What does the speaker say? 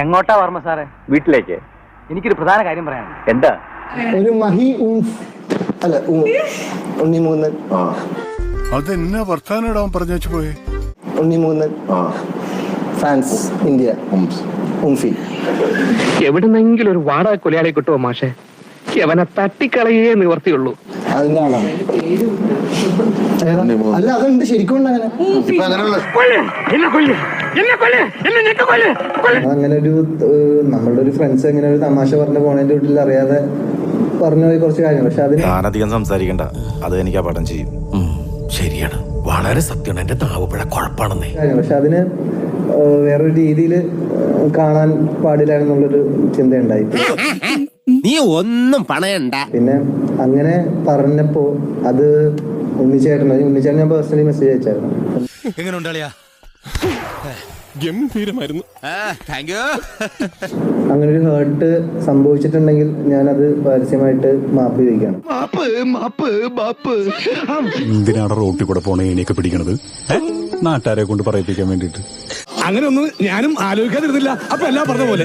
എങ്ങോട്ടാ വർമ്മ സാറേ? വീട്ടിലേക്ക്. എനിക്കൊരു പ്രധാന കാര്യം പറയാൻ. എന്താ? ഒരു മഹി അല്ല ഉണ്ണിമൂന്ന്. അതെന്നാ വർത്താനം പറഞ്ഞു വെച്ചു പോയെ? ഉണ്ണിമൂന്ന് ഫ്രാൻസ് ഇന്ത്യ ഉംഫി. എവിടുന്നെങ്കിലും ഒരു വാടക കൊലയാളെ കിട്ടുമോ മാഷെ? അവനെ തട്ടിക്കളയേ നിവർത്തിയുള്ളൂ. അതിന്റെ ആളാണ്. അല്ല അതുണ്ട് ശരിക്കും ഉണ്ട് അങ്ങനെ. അങ്ങനെ ഒരു നമ്മളുടെ ഒരു ഫ്രണ്ട്സ് അങ്ങനെ ഒരു തമാശ പറഞ്ഞു പോണതിന്റെ വീട്ടിൽ അറിയാതെ പറഞ്ഞു പോയി കുറച്ച് കാര്യങ്ങൾ. പക്ഷെ അതിന് ഞാനധികം സംസാരിക്കണ്ട, അത് എനിക്ക് അപകടം ചെയ്യും. ശരിയാണ്, വളരെ സത്യമാണ്. എന്റെ നാവുപഴ കുഴപ്പമാണെന്നേ. പക്ഷെ അതിന് വേറൊരു രീതിയിൽ കാണാൻ പാടില്ലാന്നുള്ളൊരു ചിന്തയുണ്ടായി. നീ ഒന്നും പണയണ്ട. പിന്നെ അങ്ങനെ പറഞ്ഞപ്പോ അത് ഉണ്ണിച്ചേട്ടൻ ഞാൻ പേഴ്സണലി മെസ്സേജ് അയച്ചായിരുന്നു. എങ്ങനെ ഉണ്ടാളിയാ? ഗംഭീരമായിരുന്നു. അങ്ങനെ ഒരു ഹേർട്ട് സംഭവിച്ചിട്ടുണ്ടെങ്കിൽ ഞാനത് പരസ്യമായിട്ട് മാപ്പ് ചോദിക്കണം. എന്തിനാണ് റോട്ടിൽ കൂടെ പോണേ എണിയൊക്കെ പിടിക്കണത്? നാട്ടുകാരെ കൊണ്ട് പറയിപ്പിക്കാൻ വേണ്ടിട്ട്. അങ്ങനെ ഒന്നും ഞാനും ആലോചിക്കാതിരുന്നില്ല. അപ്പൊ എല്ലാം പറഞ്ഞ പോലെ